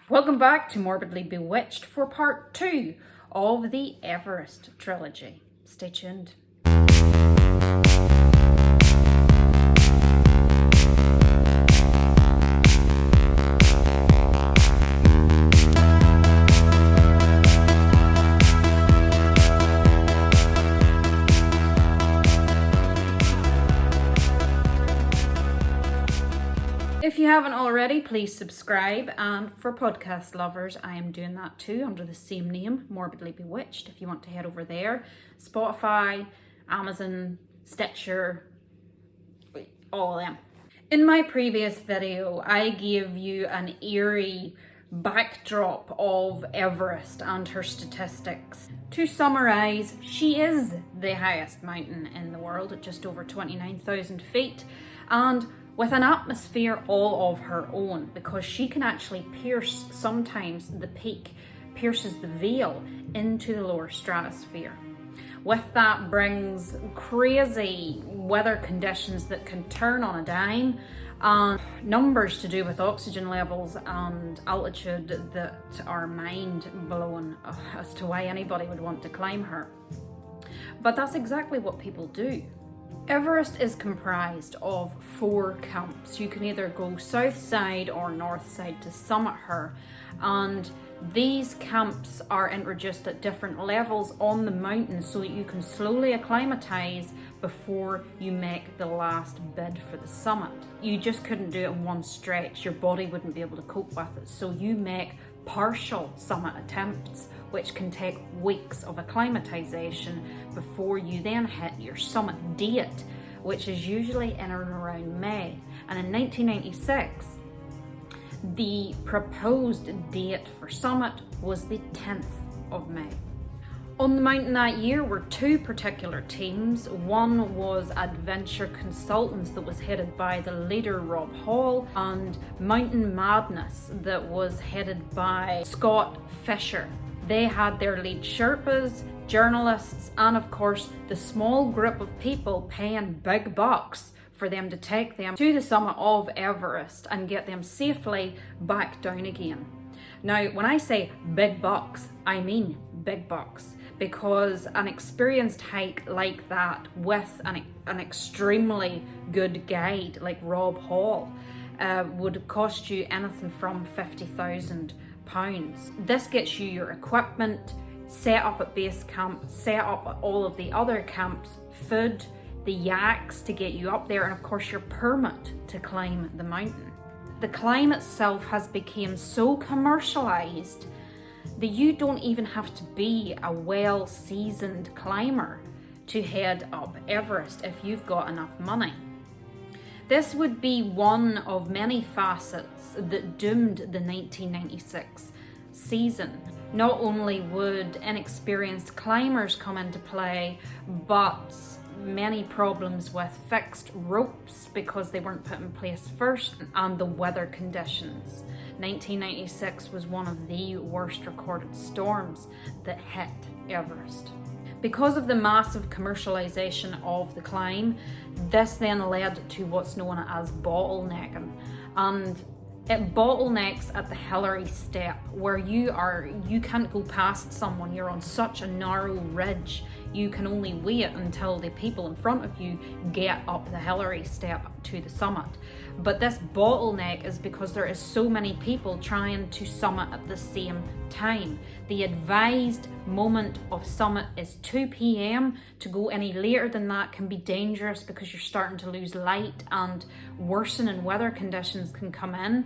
Welcome back to Morbidly Bewitched for part 2 of the Everest trilogy. Stay tuned. If you haven't already, please subscribe, and for podcast lovers, I am doing that too under the same name, Morbidly Bewitched, if you want to head over there. Spotify, Amazon, Stitcher, all of them. In my previous video, I gave you an eerie backdrop of Everest and her statistics. To summarise, she is the highest mountain in the world at just over 29,000 feet, and with an atmosphere all of her own, because she can actually pierce, sometimes the peak pierces the veil into the lower stratosphere. With that brings crazy weather conditions that can turn on a dime, and numbers to do with oxygen levels and altitude that are mind-blowing as to why anybody would want to climb her. But that's exactly what people do. Everest is comprised of 4 camps. You can either go south side or north side to summit her, and these camps are introduced at different levels on the mountain so that you can slowly acclimatise before you make the last bid for the summit. You just couldn't do it in one stretch. Your body wouldn't be able to cope with it, so you make partial summit attempts, which can take weeks of acclimatization before you then hit your summit date, which is usually in and around May. And in 1996, the proposed date for summit was the 10th of May. On the mountain that year were 2 particular teams. One was Adventure Consultants that was headed by the leader Rob Hall, and Mountain Madness that was headed by Scott Fisher. They had their lead Sherpas, journalists, and of course the small group of people paying big bucks for them to take them to the summit of Everest and get them safely back down again. Now, when I say big bucks, I mean big bucks, because an experienced hike like that with an extremely good guide like Rob Hall would cost you anything from £50,000. This gets you your equipment, set up at base camp, set up at all of the other camps, food, the yaks to get you up there, and of course your permit to climb the mountain. The climb itself has become so commercialized that you don't even have to be a well-seasoned climber to head up Everest if you've got enough money. This would be one of many facets that doomed the 1996 season. Not only would inexperienced climbers come into play, but many problems with fixed ropes because they weren't put in place first, and the weather conditions. 1996 was one of the worst recorded storms that hit Everest. Because of the massive commercialization of the climb, this then led to what's known as bottlenecking, and it bottlenecks at the Hillary step, where you can't go past someone. You're on such a narrow ridge. You can only wait until the people in front of you get up the Hillary step to the summit. But this bottleneck is because there is so many people trying to summit at the same time. The advised moment of summit is 2 p.m. To go any later than that can be dangerous because you're starting to lose light and worsening weather conditions can come in.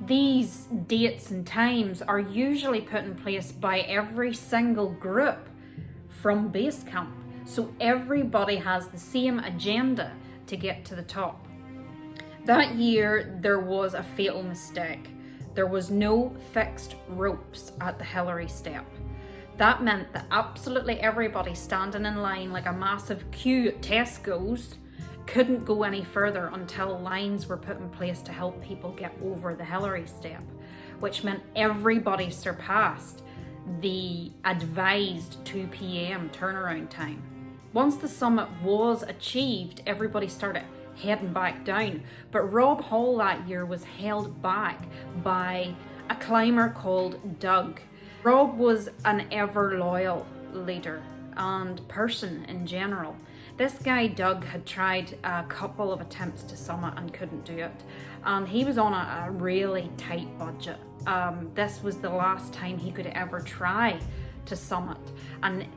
These dates and times are usually put in place by every single group from base camp, so everybody has the same agenda to get to the top. That year there was a fatal mistake. There was no fixed ropes at the Hillary step. That meant that absolutely everybody standing in line like a massive queue at Tesco's couldn't go any further until lines were put in place to help people get over the Hillary step, which meant everybody surpassed the advised 2 p.m. turnaround time. Once the summit was achieved, everybody started heading back down, but Rob Hall that year was held back by a climber called Doug. Rob was an ever loyal leader and person in general. This guy Doug had tried a couple of attempts to summit and couldn't do it, and he was on a really tight budget. This was the last time he could ever try to summit, and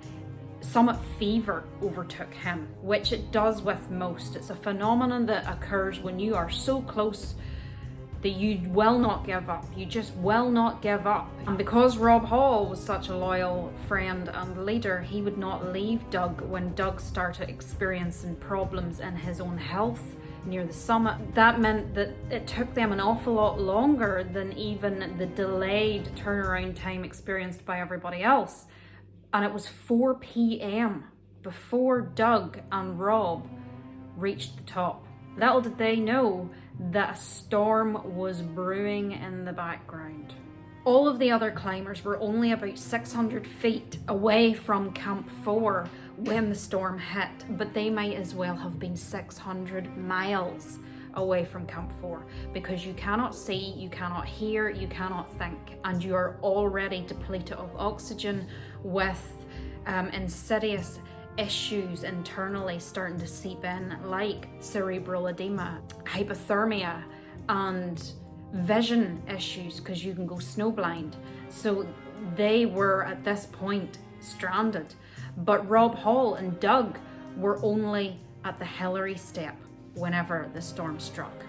summit fever overtook him, which it does with most. It's a phenomenon that occurs when you are so close that you will not give up. You just will not give up. And because Rob Hall was such a loyal friend and leader, he would not leave Doug when Doug started experiencing problems in his own health near the summit. That meant that it took them an awful lot longer than even the delayed turnaround time experienced by everybody else. And it was 4 p.m. before Doug and Rob reached the top. Little did they know that a storm was brewing in the background. All of the other climbers were only about 600 feet away from Camp 4 when the storm hit, but they might as well have been 600 miles away from Camp 4, because you cannot see, you cannot hear, you cannot think, and you are already depleted of oxygen with insidious issues internally starting to seep in, like cerebral edema, hypothermia, and vision issues, because you can go snowblind. So they were at this point stranded. But Rob Hall and Doug were only at the Hillary step whenever the storm struck.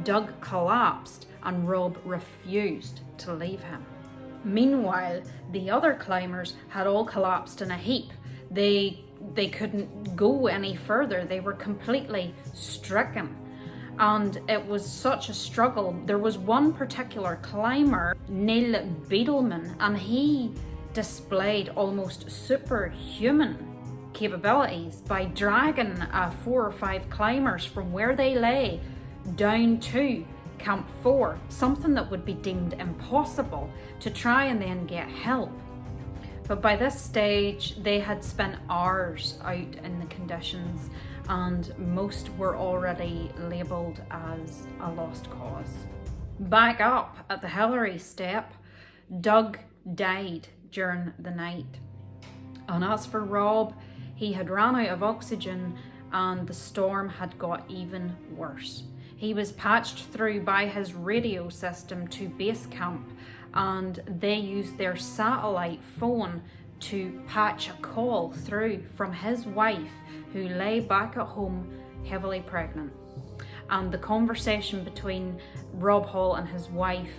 Doug collapsed and Rob refused to leave him. Meanwhile, the other climbers had all collapsed in a heap. They couldn't go any further. They were completely stricken. And it was such a struggle. There was one particular climber, Neil Biedelman, and he displayed almost superhuman capabilities by dragging 4 or 5 climbers from where they lay down to Camp 4, something that would be deemed impossible, to try and then get help. But by this stage, they had spent hours out in the conditions, and most were already labelled as a lost cause. Back up at the Hillary step, Doug died during the night. And as for Rob, he had ran out of oxygen and the storm had got even worse. He was patched through by his radio system to base camp, and they used their satellite phone to patch a call through from his wife, who lay back at home heavily pregnant. And the conversation between Rob Hall and his wife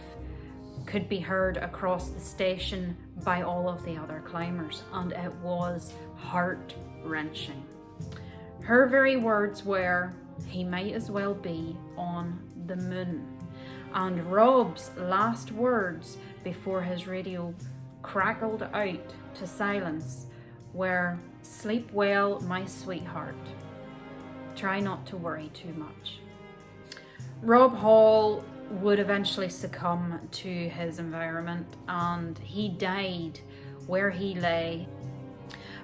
could be heard across the station by all of the other climbers, and it was heart-wrenching. Her very words were, "He might as well be on the moon." And Rob's last words before his radio crackled out to silence were, "Sleep well, my sweetheart. Try not to worry too much." Rob Hall would eventually succumb to his environment, and he died where he lay.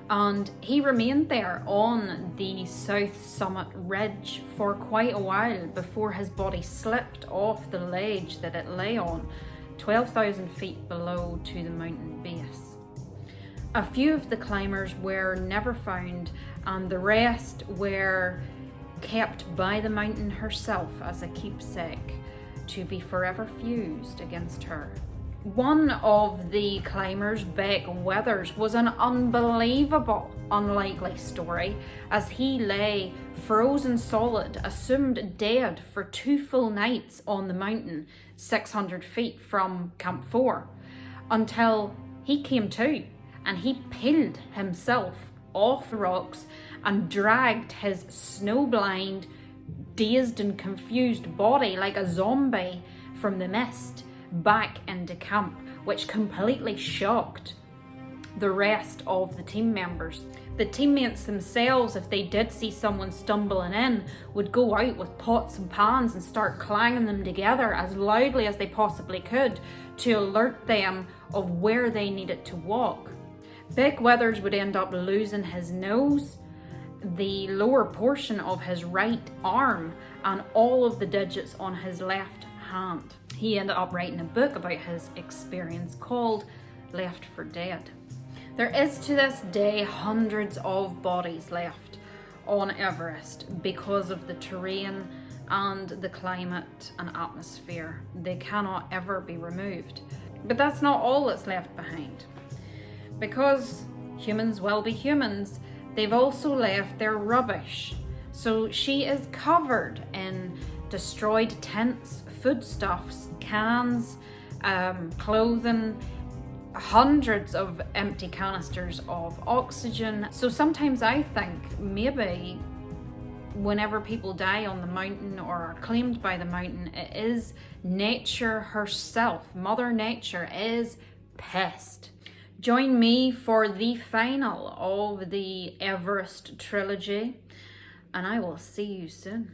And he remained there on the South Summit Ridge for quite a while before his body slipped off the ledge that it lay on, 12,000 feet below to the mountain base. A few of the climbers were never found, and the rest were kept by the mountain herself as a keepsake to be forever fused against her. One of the climbers, Beck Weathers, was an unbelievable, unlikely story, as he lay frozen solid, assumed dead for 2 full nights on the mountain, 600 feet from Camp 4, until he came to, and he peeled himself off the rocks and dragged his snowblind, dazed and confused body like a zombie from the mist back into camp, which completely shocked the rest of the team members. The teammates themselves, if they did see someone stumbling in, would go out with pots and pans and start clanging them together as loudly as they possibly could to alert them of where they needed to walk. Beck Weathers would end up losing his nose, the lower portion of his right arm, and all of the digits on his left hand. He ended up writing a book about his experience called Left for Dead. There is to this day hundreds of bodies left on Everest because of the terrain and the climate and atmosphere. They cannot ever be removed. But that's not all that's left behind. Because humans will be humans, they've also left their rubbish. So she is covered in destroyed tents, foodstuffs, cans, clothing, hundreds of empty canisters of oxygen. So sometimes I think maybe whenever people die on the mountain or are claimed by the mountain, it is nature herself. Mother Nature is pissed. Join me for the final of the Everest trilogy, and I will see you soon.